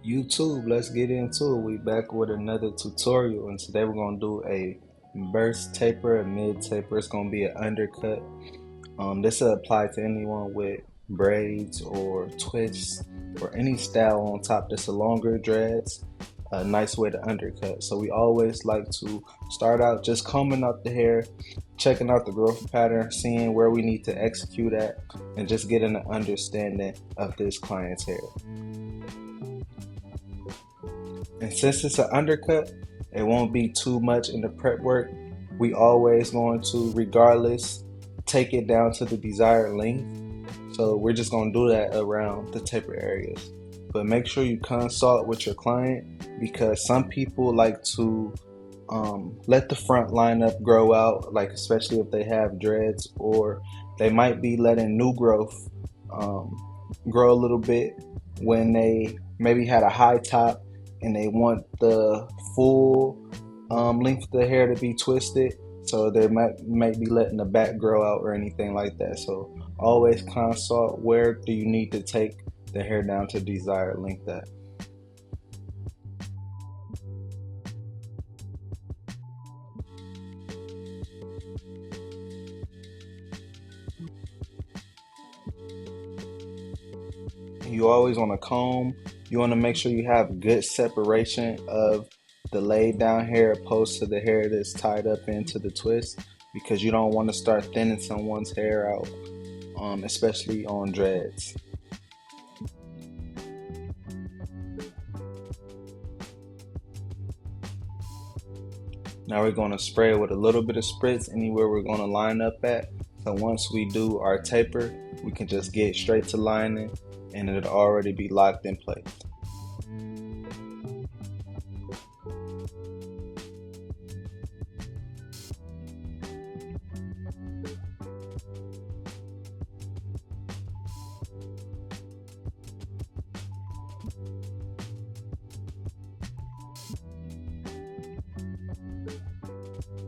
YouTube, let's get into it. We back with another tutorial, and today we're gonna do a burst taper, a mid taper. It's gonna be an undercut. This will apply to anyone with braids or twists or any style on top that's a longer dreads. A nice way to undercut. So we always like to start out just combing out the hair, checking out the growth pattern, seeing where we need to execute at, and just getting an understanding of this client's hair. And since it's an undercut, it won't be too much in the prep work. We always going to, regardless, take it down to the desired length. So we're just going to do that around the taper areas. But make sure you consult with your client, because some people like to let the front line up grow out, like especially if they have dreads, or they might be letting new growth grow a little bit when they maybe had a high top and they want the full length of the hair to be twisted, so they might be letting the back grow out or anything like that. So always consult where do you need to take the hair down to desired length at. You always want to comb. You want to make sure you have good separation of the laid down hair opposed to the hair that's tied up into the twist, because you don't want to start thinning someone's hair out, especially on dreads. Now we're going to spray with a little bit of spritz anywhere we're going to line up at. So once we do our taper, we can just get straight to lining and it'll already be locked in place.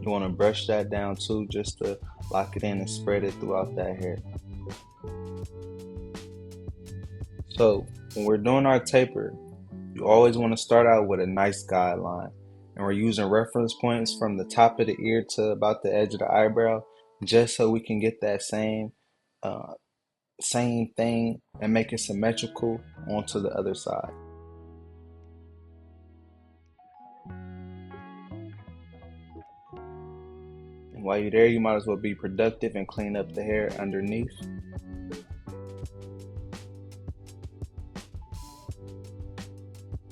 You want to brush that down too, just to lock it in and spread it throughout that hair. So when we're doing our taper, you always want to start out with a nice guideline. And we're using reference points from the top of the ear to about the edge of the eyebrow, just so we can get that uh, same thing and make it symmetrical onto the other side. And while you're there, you might as well be productive and clean up the hair underneath.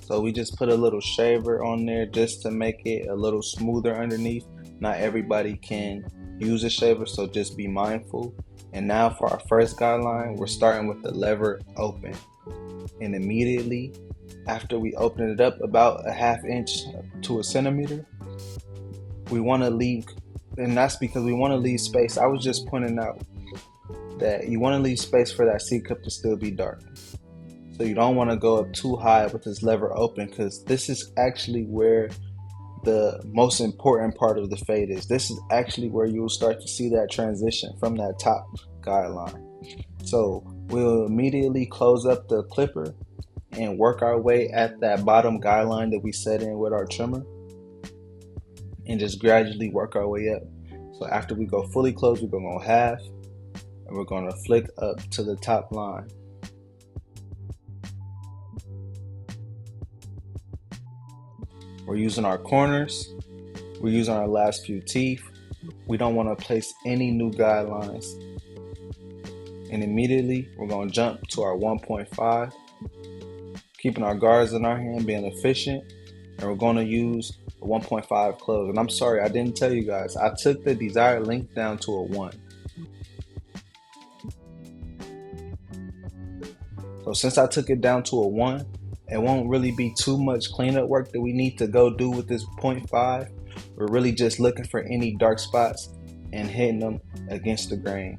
So we just put a little shaver on there just to make it a little smoother underneath. Not everybody can use a shaver, so just be mindful. And now for our first guideline, we're starting with the lever open. And immediately after we open it up about a ½ inch to a centimeter, we want to leave, and that's because we want to leave space. I was just pointing out that you want to leave space for that C cup to still be dark. So you don't want to go up too high with this lever open, because this is actually where the most important part of the fade is. This is actually where you will start to see that transition from that top guideline. So we'll immediately close up the clipper and work our way at that bottom guideline that we set in with our trimmer, and just gradually work our way up. So after we go fully closed, we're going to go half, and we're going to flick up to the top line. We're using our corners, we're using our last few teeth. We don't want to place any new guidelines. And immediately we're going to jump to our 1.5, keeping our guards in our hand, being efficient, and we're going to use a 1.5 close. And I'm sorry, I didn't tell you guys, I took the desired length down to a 1. So since I took it down to a 1, it won't really be too much cleanup work that we need to go do with this 0.5. We're really just looking for any dark spots and hitting them against the grain.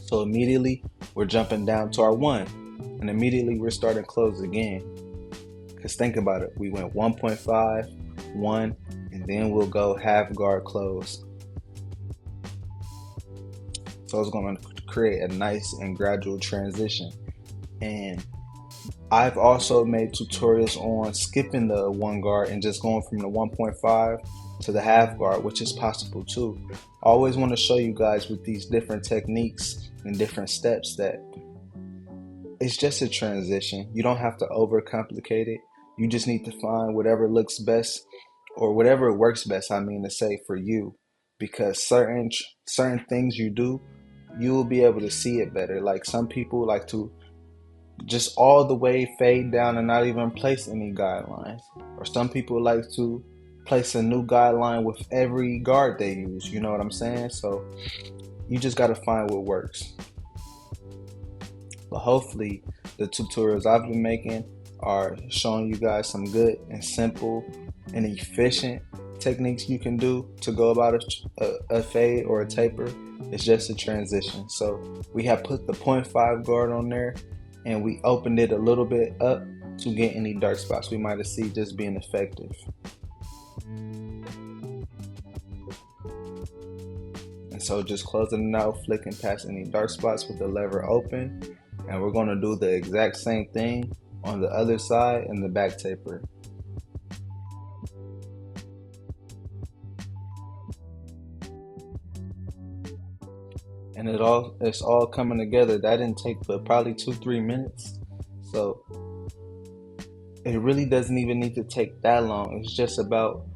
So immediately we're jumping down to our 1, and immediately we're starting close again. Because think about it, we went 1.5, 1, and then we'll go half guard close. So it's going to create a nice and gradual transition. And I've also made tutorials on skipping the one guard and just going from the 1.5 to the half guard, which is possible too. I always want to show you guys with these different techniques and different steps that it's just a transition. You don't have to overcomplicate it. You just need to find whatever looks best or whatever works best, I mean to say, for you. Because certain things you do, you will be able to see it better. Like some people like to just all the way fade down and not even place any guidelines. Or some people like to place a new guideline with every guard they use. You know what I'm saying? So you just got to find what works. But hopefully the tutorials I've been making are showing you guys some good and simple and efficient techniques you can do to go about a fade or a taper. It's just a transition. So we have put the 0.5 guard on there and we opened it a little bit up to get any dark spots we might have seen just being effective. And so just closing it out, flicking past any dark spots with the lever open. And we're going to do the exact same thing on the other side in the back taper. And it's all coming together. That didn't take but probably 2-3 minutes. So it really doesn't even need to take that long. It's just about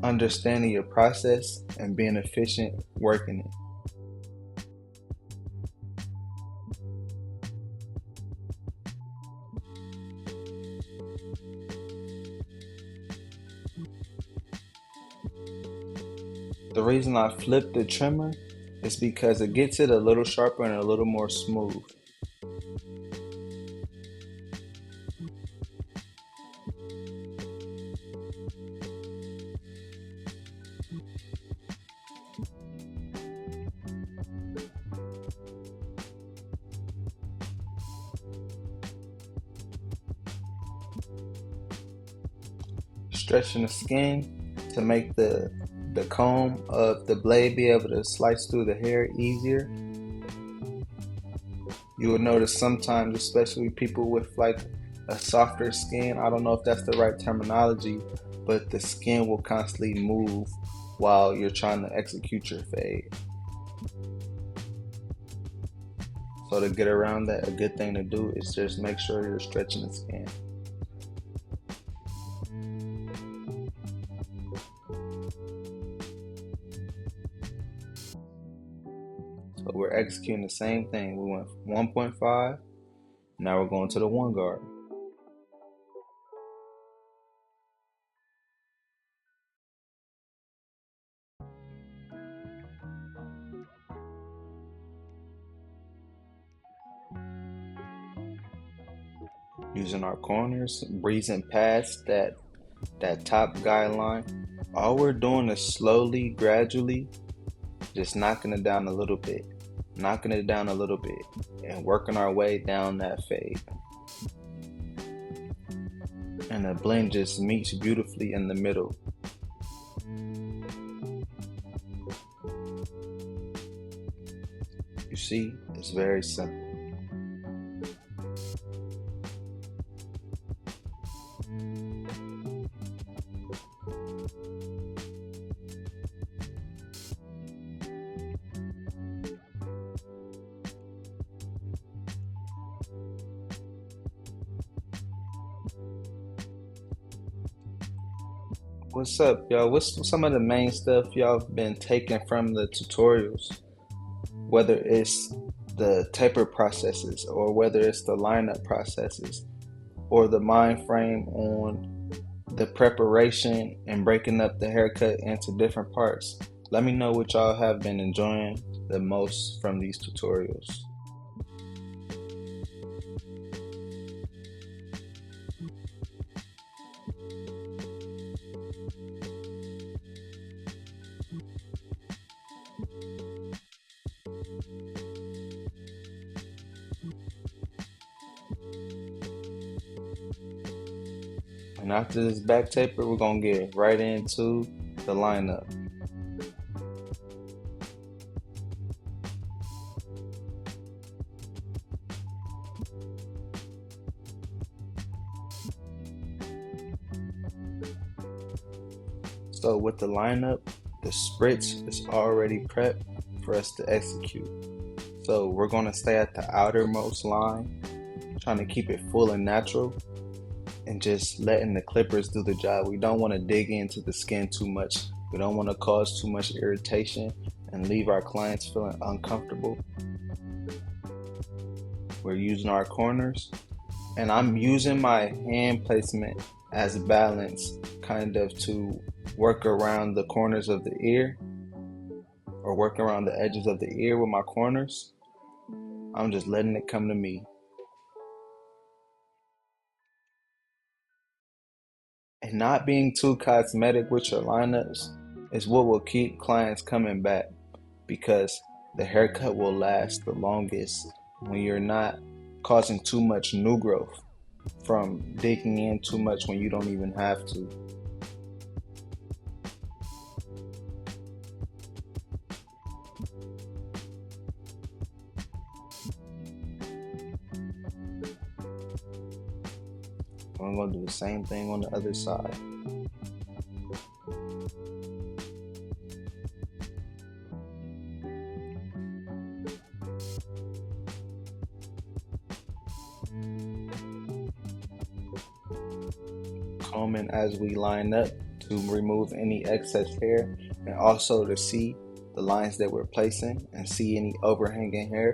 understanding your process and being efficient working it. The reason I flipped the trimmer is because it gets it a little sharper and a little more smooth. Stretching the skin to make the comb of the blade be able to slice through the hair easier. You will notice sometimes, especially people with like a softer skin, I don't know if that's the right terminology, but the skin will constantly move while you're trying to execute your fade. So to get around that, a good thing to do is just make sure you're stretching the skin. So we're executing the same thing. We went from 1.5, now we're going to the one guard. Using our corners, breezing past that top guideline. All we're doing is slowly, gradually, just knocking it down a little bit, and working our way down that fade. And the blend just meets beautifully in the middle. You see, it's very simple. What's up, y'all? What's some of the main stuff y'all been taking from the tutorials? Whether it's the taper processes or whether it's the lineup processes or the mind frame on the preparation and breaking up the haircut into different parts. Let me know what y'all have been enjoying the most from these tutorials. And after this back taper, we're gonna get right into the lineup. So with the lineup, the spritz is already prepped for us to execute. So we're going to stay at the outermost line, trying to keep it full and natural, and just letting the clippers do the job. We don't want to dig into the skin too much. We don't want to cause too much irritation and leave our clients feeling uncomfortable. We're using our corners, and I'm using my hand placement as balance, kind of to work around the corners of the ear, or work around the edges of the ear with my corners. I'm just letting it come to me. And not being too cosmetic with your lineups is what will keep clients coming back, because the haircut will last the longest when you're not causing too much new growth from digging in too much when you don't even have to. I'm going to do the same thing on the other side. Combing as we line up to remove any excess hair, and also to see the lines that we're placing and see any overhanging hair.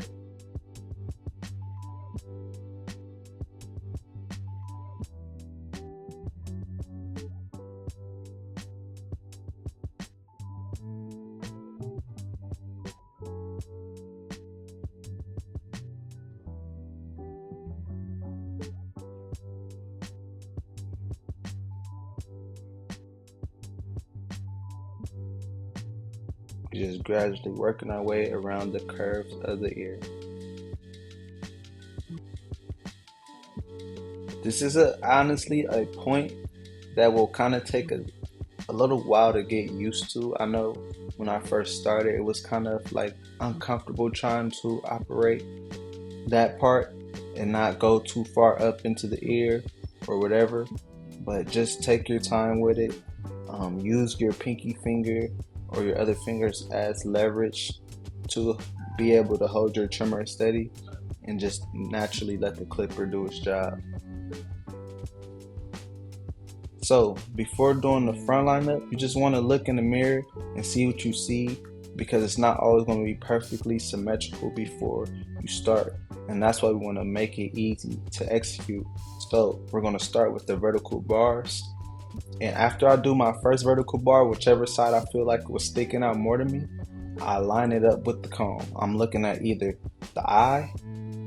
Just gradually working our way around the curves of the ear. This is honestly a point that will kind of take a little while to get used to. I know when I first started, it was kind of like uncomfortable trying to operate that part and not go too far up into the ear or whatever, but just take your time with it. Use your pinky finger or your other fingers as leverage to be able to hold your trimmer steady, and just naturally let the clipper do its job. So before doing the front lineup, you just want to look in the mirror and see what you see, because it's not always going to be perfectly symmetrical before you start, and that's why we want to make it easy to execute. So we're going to start with the vertical bars, and after I do my first vertical bar, whichever side I feel like was sticking out more to me, I line it up with the comb. I'm looking at either the eye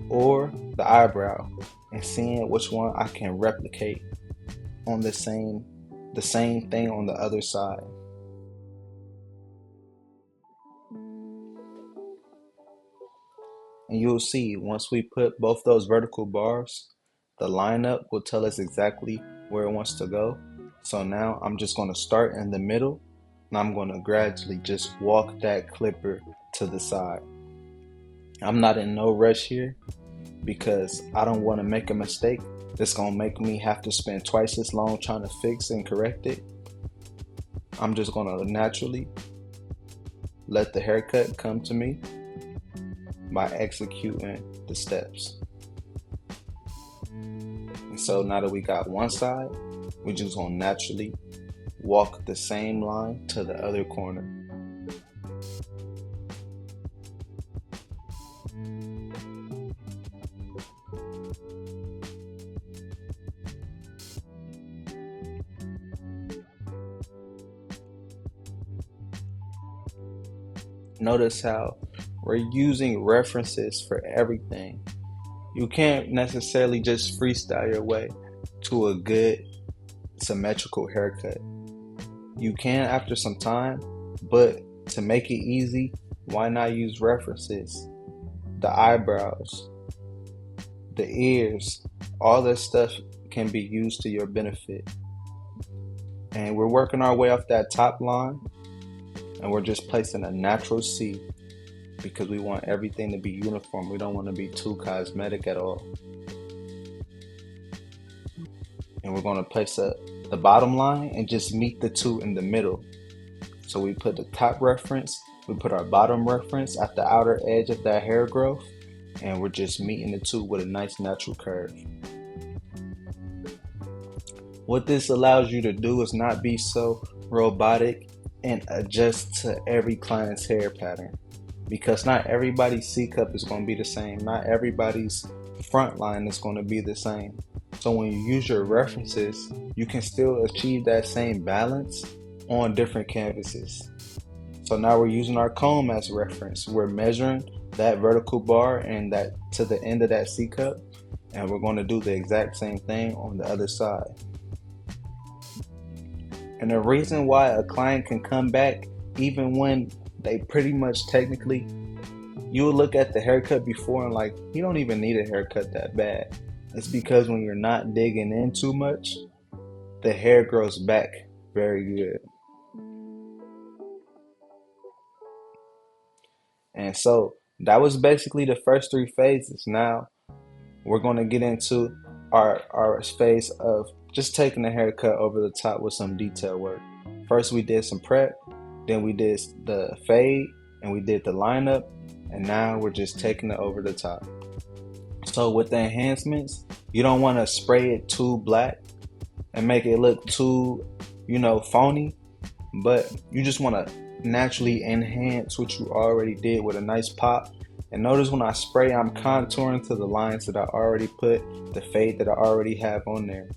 or the eyebrow and seeing which one I can replicate on the same thing on the other side. And you'll see once we put both those vertical bars, the lineup will tell us exactly where it wants to go. So now I'm just going to start in the middle, and I'm going to gradually just walk that clipper to the side. I'm not in no rush here, because I don't want to make a mistake that's going to make me have to spend twice as long trying to fix and correct it. I'm just going to naturally let the haircut come to me by executing the steps. And so now that we got one side, we're just going to naturally walk the same line to the other corner. Notice how we're using references for everything. You can't necessarily just freestyle your way to a good symmetrical haircut. You can after some time, but to make it easy, why not use references? The eyebrows, the ears, all that stuff can be used to your benefit. And we're working our way off that top line, and we're just placing a natural C, because we want everything to be uniform. We don't want to be too cosmetic at all. and we're going to place the bottom line and just meet the two in the middle. So we put the top reference, we put our bottom reference at the outer edge of that hair growth, and we're just meeting the two with a nice natural curve. What this allows you to do is not be so robotic and adjust to every client's hair pattern, because not everybody's C cup is going to be the same. Not everybody's front line is going to be the same. So when you use your references, you can still achieve that same balance on different canvases. So now we're using our comb as reference. We're measuring that vertical bar and that to the end of that C cup, and we're going to do the exact same thing on the other side. And the reason why a client can come back even when they pretty much technically, you will look at the haircut before and like, you don't even need a haircut that bad. It's because when you're not digging in too much, the hair grows back very good. And so that was basically the first three phases. Now we're going to get into our phase of just taking the haircut over the top with some detail work. First we did some prep, then we did the fade, and we did the lineup, and now we're just taking it over the top. So with the enhancements, you don't want to spray it too black and make it look too, phony, but you just want to naturally enhance what you already did with a nice pop. And notice when I spray, I'm contouring to the lines that I already put, the fade that I already have on there.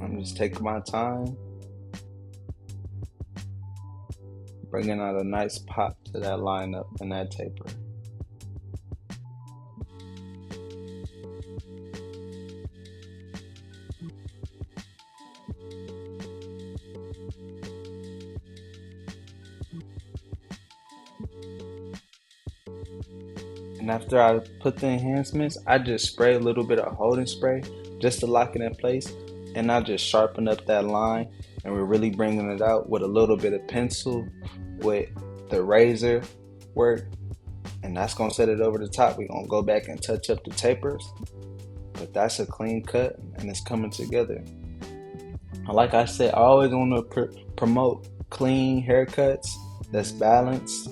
I'm just taking my time, bringing out a nice pop to that lineup and that taper. And after I put the enhancements, I just spray a little bit of holding spray just to lock it in place, and I just sharpen up that line, and we're really bringing it out with a little bit of pencil with the razor work, and that's going to set it over the top. We're going to go back and touch up the tapers, but that's a clean cut and it's coming together. Like I said, I always want to promote clean haircuts that's balanced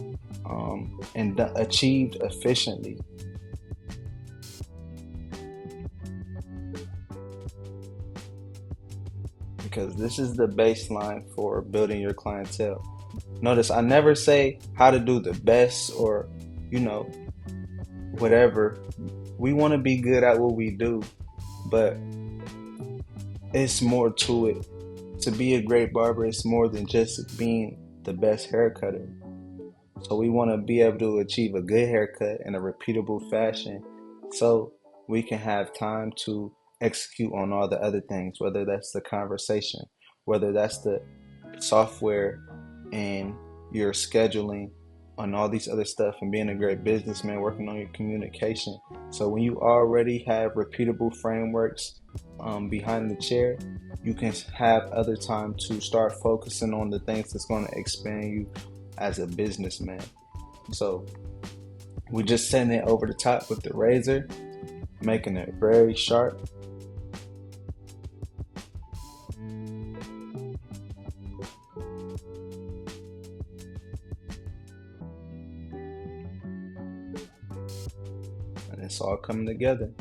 and achieved efficiently. Because this is the baseline for building your clientele. Notice I never say how to do the best or, whatever. We want to be good at what we do, but it's more to it. To be a great barber, it's more than just being the best hair cutter. So we want to be able to achieve a good haircut in a repeatable fashion so we can have time to execute on all the other things, whether that's the conversation, whether that's the software and your scheduling on all these other stuff, and being a great businessman, working on your communication. So when you already have repeatable frameworks behind the chair, you can have other time to start focusing on the things that's going to expand you as a businessman. So we're just setting it over the top with the razor, making it very sharp. And it's all coming together.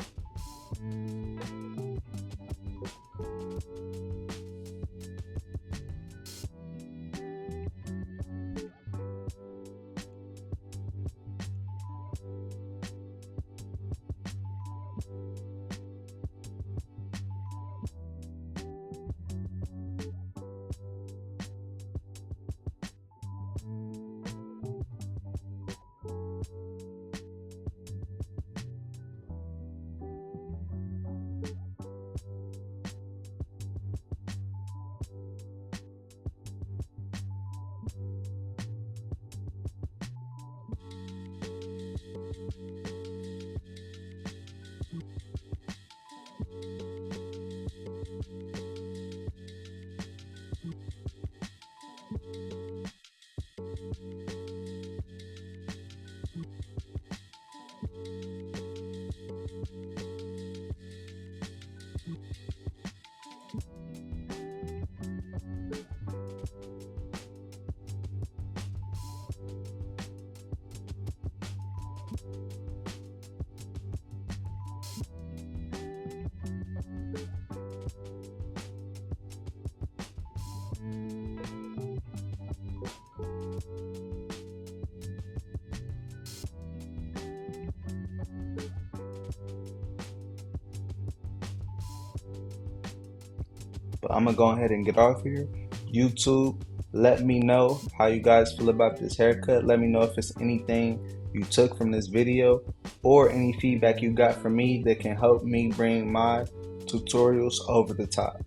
But I'm gonna go ahead and get off here. YouTube, let me know how you guys feel about this haircut. Let me know if it's anything you took from this video or any feedback you got from me that can help me bring my tutorials over the top.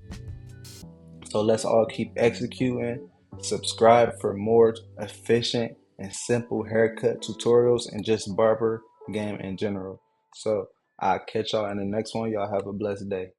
So let's all keep executing. Subscribe for more efficient and simple haircut tutorials and just barber game in general. So I'll catch y'all in the next one. Y'all have a blessed day.